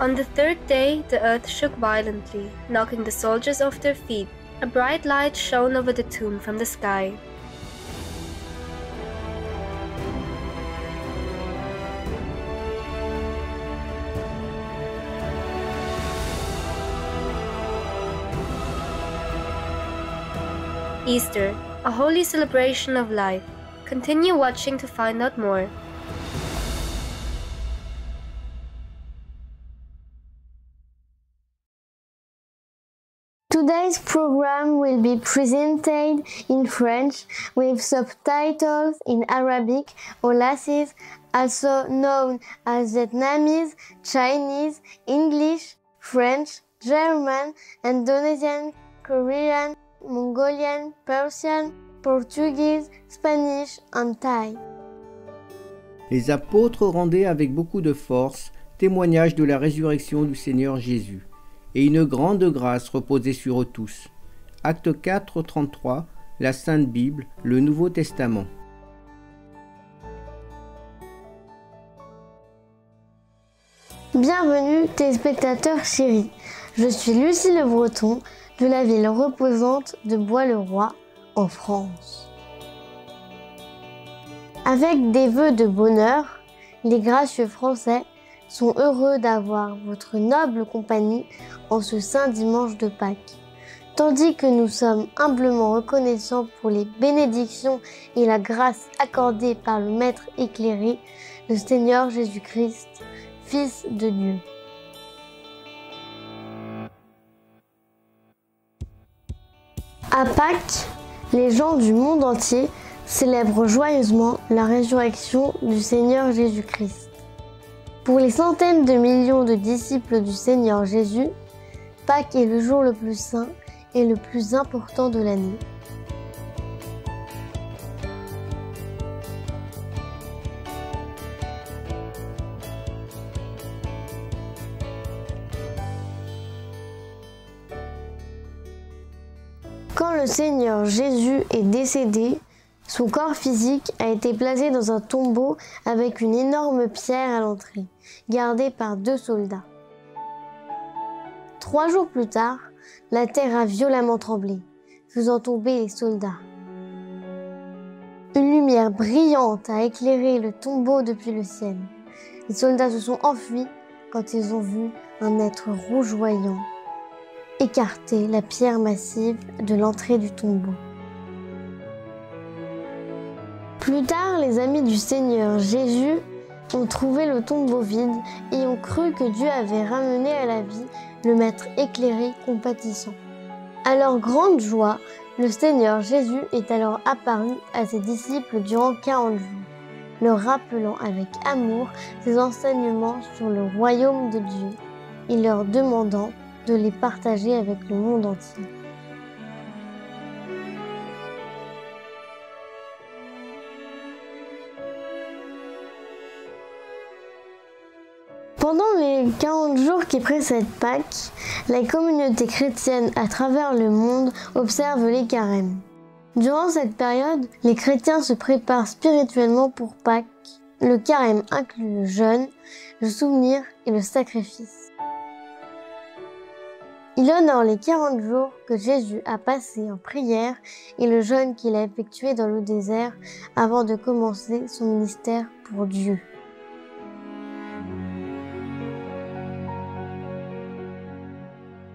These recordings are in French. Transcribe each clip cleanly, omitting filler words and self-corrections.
On the third day, the earth shook violently, knocking the soldiers off their feet. A bright light shone over the tomb from the sky. Easter, a holy celebration of life. Continue watching to find out more. Today's program will be presented in French with subtitles in Arabic or Lassis, also known as Vietnamese, Chinese, English, French, German, Indonesian, Korean, Mongolian, Persian, Portuguese, Spanish and Thai. Les apôtres rendaient avec beaucoup de force témoignage de la résurrection du Seigneur Jésus, et une grande grâce reposait sur eux tous. Acte 4, 33, la Sainte Bible, le Nouveau Testament. Bienvenue téléspectateurs chéris, je suis Lucie Le Breton de la ville reposante de Bois-le-Roi en France. Avec des vœux de bonheur, les gracieux Français sont heureux d'avoir votre noble compagnie en ce saint dimanche de Pâques. Tandis que nous sommes humblement reconnaissants pour les bénédictions et la grâce accordées par le Maître éclairé, le Seigneur Jésus-Christ, Fils de Dieu. À Pâques, les gens du monde entier célèbrent joyeusement la résurrection du Seigneur Jésus-Christ. Pour les centaines de millions de disciples du Seigneur Jésus, Pâques est le jour le plus saint et le plus important de l'année. Quand le Seigneur Jésus est décédé, son corps physique a été placé dans un tombeau avec une énorme pierre à l'entrée, gardée par 2 soldats. 3 jours plus tard, la terre a violemment tremblé, faisant tomber les soldats. Une lumière brillante a éclairé le tombeau depuis le ciel. Les soldats se sont enfuis quand ils ont vu un être rougeoyant écarter la pierre massive de l'entrée du tombeau. Plus tard, les amis du Seigneur Jésus ont trouvé le tombeau vide et ont cru que Dieu avait ramené à la vie le Maître éclairé compatissant. À leur grande joie, le Seigneur Jésus est alors apparu à ses disciples durant 40 jours, leur rappelant avec amour ses enseignements sur le royaume de Dieu et leur demandant de les partager avec le monde entier. Pendant les 40 jours qui précèdent Pâques, la communauté chrétienne à travers le monde observe les carêmes. Durant cette période, les chrétiens se préparent spirituellement pour Pâques. Le carême inclut le jeûne, le souvenir et le sacrifice. Il honore les 40 jours que Jésus a passés en prière et le jeûne qu'il a effectué dans le désert avant de commencer son ministère pour Dieu.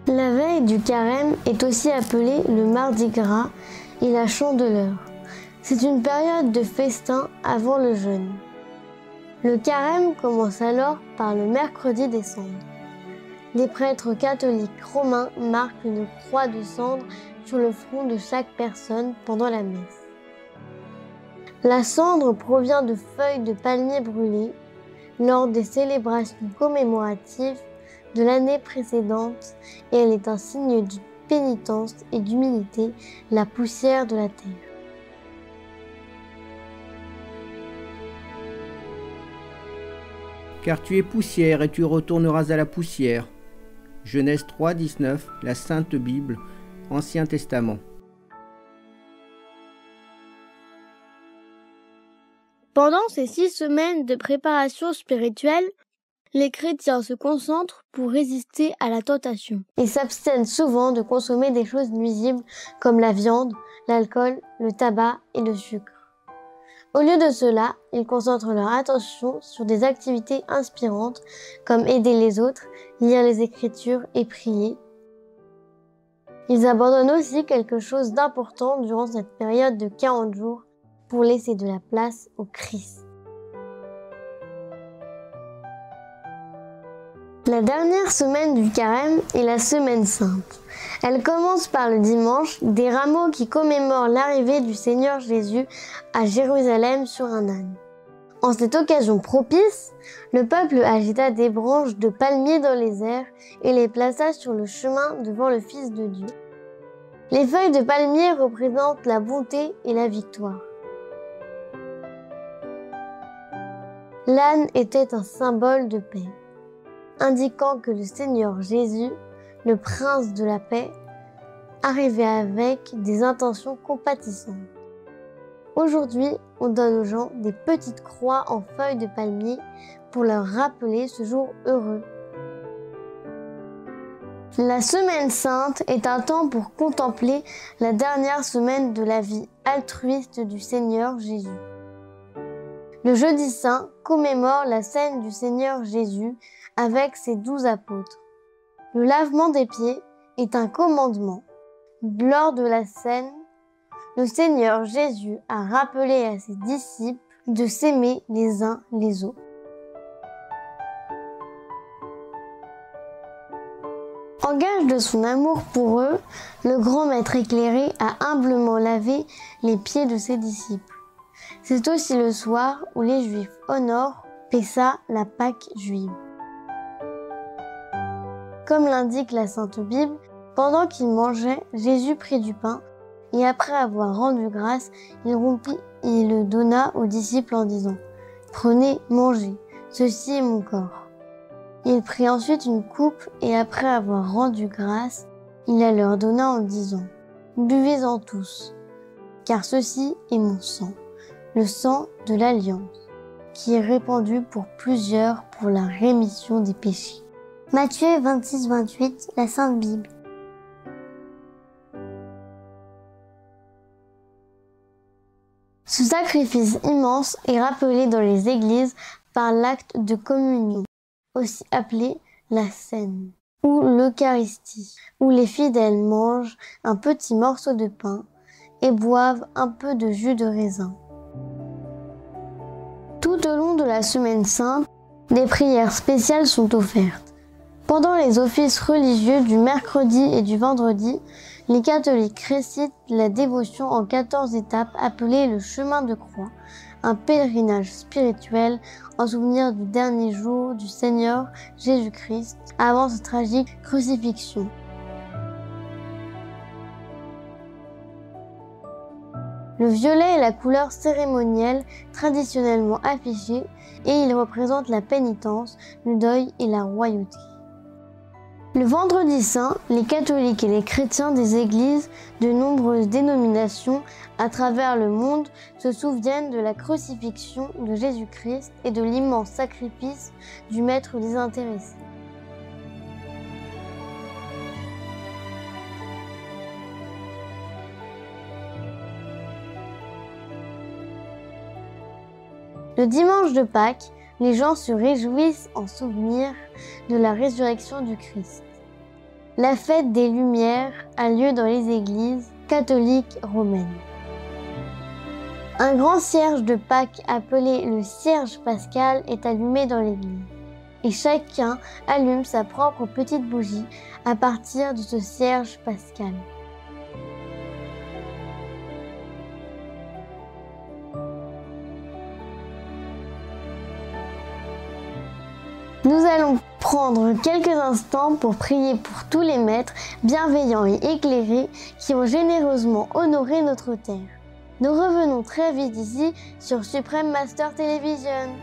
La veille du carême est aussi appelée le Mardi Gras et la Chandeleur. C'est une période de festin avant le jeûne. Le carême commence alors par le mercredi des cendres. Les prêtres catholiques romains marquent une croix de cendre sur le front de chaque personne pendant la messe. La cendre provient de feuilles de palmier brûlées lors des célébrations commémoratives de l'année précédente et elle est un signe de pénitence et d'humilité, la poussière de la terre. Car tu es poussière et tu retourneras à la poussière. Genèse 3, 19, la Sainte Bible, Ancien Testament. Pendant ces 6 semaines de préparation spirituelle, Les chrétiens se concentrent pour résister à la tentation et s'abstiennent souvent de consommer des choses nuisibles comme la viande, l'alcool, le tabac et le sucre. Au lieu de cela, ils concentrent leur attention sur des activités inspirantes comme aider les autres, lire les Écritures et prier. Ils abandonnent aussi quelque chose d'important durant cette période de 40 jours pour laisser de la place au Christ. La dernière semaine du carême est la semaine sainte. Elle commence par le dimanche, des rameaux qui commémorent l'arrivée du Seigneur Jésus à Jérusalem sur un âne. En cette occasion propice, le peuple agita des branches de palmier dans les airs et les plaça sur le chemin devant le Fils de Dieu. Les feuilles de palmier représentent la bonté et la victoire. L'âne était un symbole de paix, indiquant que le Seigneur Jésus, le Prince de la paix, arrivait avec des intentions compatissantes. Aujourd'hui, on donne aux gens des petites croix en feuilles de palmier pour leur rappeler ce jour heureux. La Semaine Sainte est un temps pour contempler la dernière semaine de la vie altruiste du Seigneur Jésus. Le Jeudi Saint commémore la scène du Seigneur Jésus avec ses 12 apôtres. Le lavement des pieds est un commandement. Lors de la scène, le Seigneur Jésus a rappelé à ses disciples de s'aimer les uns les autres. En gage de son amour pour eux, le grand maître éclairé a humblement lavé les pieds de ses disciples. C'est aussi le soir où les Juifs honorent Pessa, la Pâque juive. Comme l'indique la Sainte Bible, pendant qu'ils mangeaient, Jésus prit du pain et après avoir rendu grâce, il rompit et le donna aux disciples en disant « Prenez, mangez, ceci est mon corps ». Il prit ensuite une coupe et après avoir rendu grâce, il la leur donna en disant « Buvez-en tous, car ceci est mon sang, le sang de l'Alliance, qui est répandu pour plusieurs pour la rémission des péchés. » Matthieu 26-28, la Sainte Bible. Ce sacrifice immense est rappelé dans les églises par l'acte de communion, aussi appelé la Cène, ou l'Eucharistie, où les fidèles mangent un petit morceau de pain et boivent un peu de jus de raisin. Tout au long de la Semaine Sainte, des prières spéciales sont offertes. Pendant les offices religieux du mercredi et du vendredi, les catholiques récitent la dévotion en 14 étapes appelée le chemin de croix, un pèlerinage spirituel en souvenir du dernier jour du Seigneur Jésus-Christ avant sa tragique crucifixion. Le violet est la couleur cérémonielle traditionnellement affichée et il représente la pénitence, le deuil et la royauté. Le vendredi saint, les catholiques et les chrétiens des églises de nombreuses dénominations à travers le monde se souviennent de la crucifixion de Jésus-Christ et de l'immense sacrifice du Maître désintéressé. Le dimanche de Pâques, les gens se réjouissent en souvenir de la résurrection du Christ. La fête des Lumières a lieu dans les églises catholiques romaines. Un grand cierge de Pâques appelé le cierge pascal est allumé dans l'église. Et chacun allume sa propre petite bougie à partir de ce cierge pascal. Nous allons prendre quelques instants pour prier pour tous les maîtres bienveillants et éclairés qui ont généreusement honoré notre terre. Nous revenons très vite ici sur Supreme Master Television.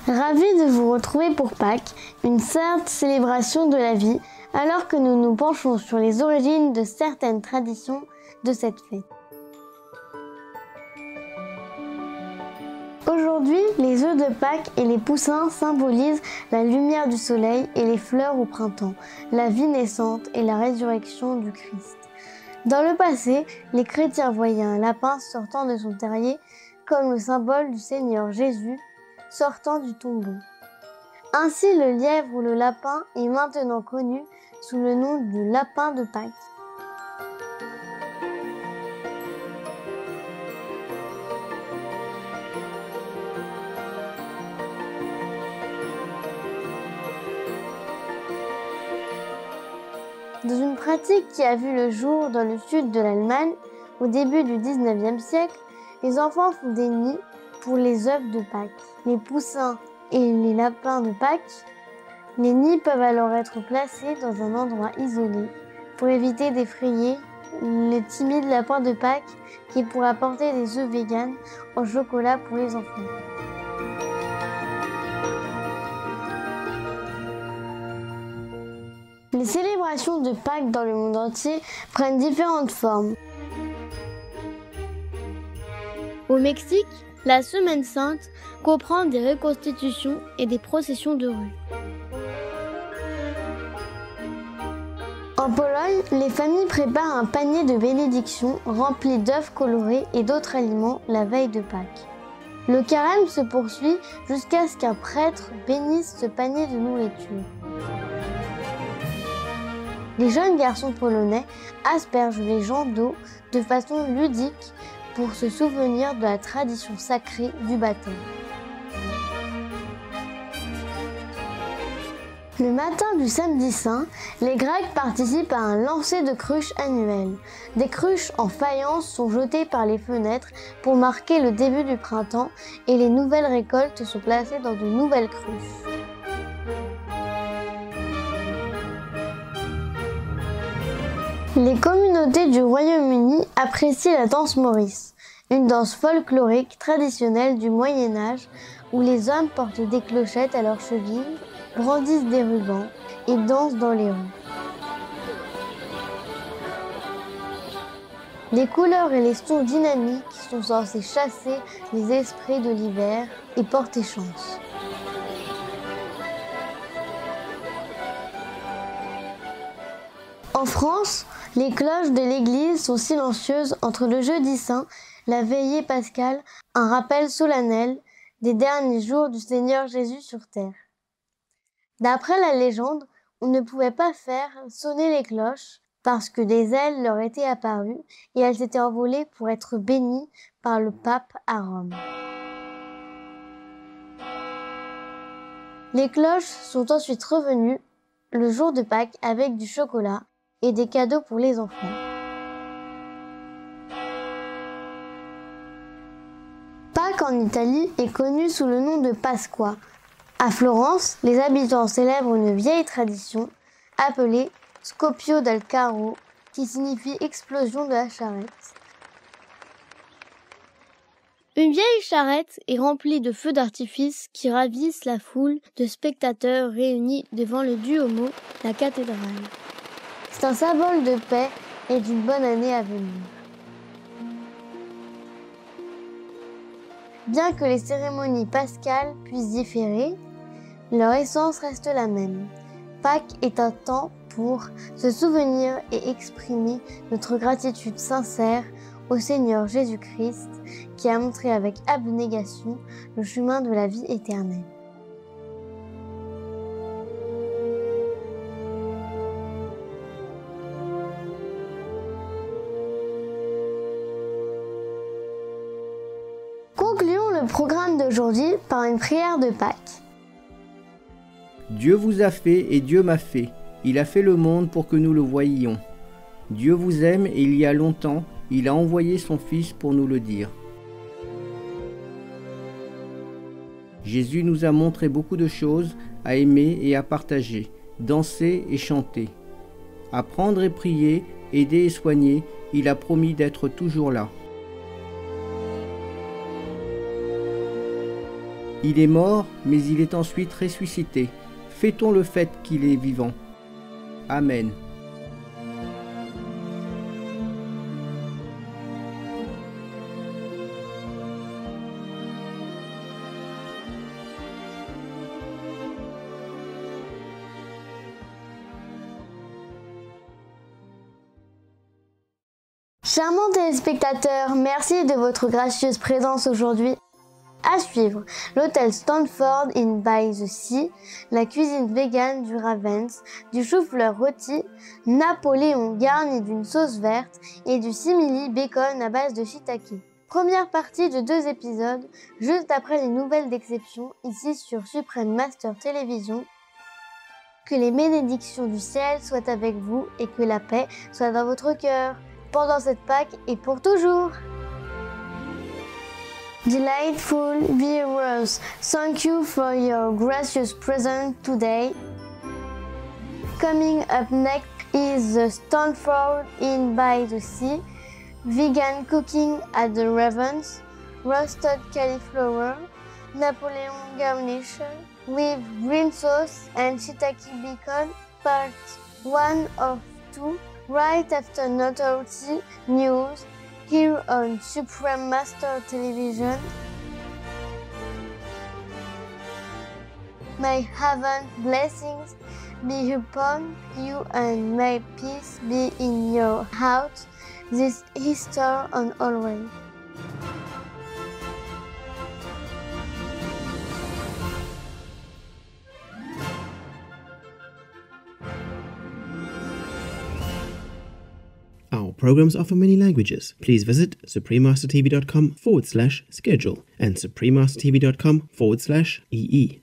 Ravi de vous retrouver pour Pâques, une sainte célébration de la vie, alors que nous nous penchons sur les origines de certaines traditions de cette fête. Aujourd'hui, les œufs de Pâques et les poussins symbolisent la lumière du soleil et les fleurs au printemps, la vie naissante et la résurrection du Christ. Dans le passé, les chrétiens voyaient un lapin sortant de son terrier comme le symbole du Seigneur Jésus sortant du tombeau. Ainsi, le lièvre ou le lapin est maintenant connu sous le nom du lapin de Pâques. Dans une pratique qui a vu le jour dans le sud de l'Allemagne, au début du 19e siècle, les enfants font des nids pour les œufs de Pâques. Les poussins et les lapins de Pâques, les nids peuvent alors être placés dans un endroit isolé pour éviter d'effrayer le timide lapin de Pâques qui pourrait apporter des œufs véganes en chocolat pour les enfants. Les célébrations de Pâques dans le monde entier prennent différentes formes. Au Mexique, la Semaine Sainte comprend des reconstitutions et des processions de rue. En Pologne, les familles préparent un panier de bénédiction rempli d'œufs colorés et d'autres aliments la veille de Pâques. Le carême se poursuit jusqu'à ce qu'un prêtre bénisse ce panier de nourriture. Les jeunes garçons polonais aspergent les gens d'eau de façon ludique pour se souvenir de la tradition sacrée du baptême. Le matin du samedi saint, les Grecs participent à un lancer de cruches annuel. Des cruches en faïence sont jetées par les fenêtres pour marquer le début du printemps et les nouvelles récoltes sont placées dans de nouvelles cruches. Les communautés du Royaume-Uni apprécient la danse maurice, une danse folklorique traditionnelle du Moyen-Âge où les hommes portent des clochettes à leurs chevilles, brandissent des rubans et dansent dans les rues. Les couleurs et les sons dynamiques sont censés chasser les esprits de l'hiver et porter chance. En France, les cloches de l'église sont silencieuses entre le jeudi saint, la veillée pascale, un rappel solennel des derniers jours du Seigneur Jésus sur terre. D'après la légende, on ne pouvait pas faire sonner les cloches parce que des ailes leur étaient apparues et elles étaient envolées pour être bénies par le pape à Rome. Les cloches sont ensuite revenues le jour de Pâques avec du chocolat et des cadeaux pour les enfants. Pâques en Italie est connu sous le nom de Pasqua. À Florence, les habitants célèbrent une vieille tradition appelée Scoppio del Carro, qui signifie explosion de la charrette. Une vieille charrette est remplie de feux d'artifice qui ravissent la foule de spectateurs réunis devant le Duomo, la cathédrale. C'est un symbole de paix et d'une bonne année à venir. Bien que les cérémonies pascales puissent différer, leur essence reste la même. Pâques est un temps pour se souvenir et exprimer notre gratitude sincère au Seigneur Jésus-Christ qui a montré avec abnégation le chemin de la vie éternelle. Concluons le programme d'aujourd'hui par une prière de Pâques. Dieu vous a fait et Dieu m'a fait. Il a fait le monde pour que nous le voyions. Dieu vous aime et il y a longtemps, il a envoyé son Fils pour nous le dire. Jésus nous a montré beaucoup de choses à aimer et à partager, danser et chanter. Apprendre et prier, aider et soigner, il a promis d'être toujours là. Il est mort, mais il est ensuite ressuscité. Fêtons le fait qu'il est vivant. Amen. Charmants téléspectateurs, merci de votre gracieuse présence aujourd'hui. À suivre, l'hôtel Stanford Inn by the Sea, la cuisine végane du Ravens, du chou-fleur rôti, Napoléon garni d'une sauce verte et du simili bacon à base de shiitake. Première partie de 2 épisodes, juste après les nouvelles d'exception, ici sur Supreme Master Télévision. Que les bénédictions du ciel soient avec vous et que la paix soit dans votre cœur, pendant cette Pâque et pour toujours. Delightful viewers, thank you for your gracious presence today. Coming up next is the Stanford Inn by the Sea, vegan cooking at the Ravens, roasted cauliflower, Napoleon garnish with green sauce and shiitake bacon, part 1 of 2, right after Notoriety News, here on Supreme Master Television. May heaven's blessings be upon you and may peace be in your house this Easter and always. Our programs offer many languages. Please visit suprememastertv.com/schedule and suprememastertv.com/EE.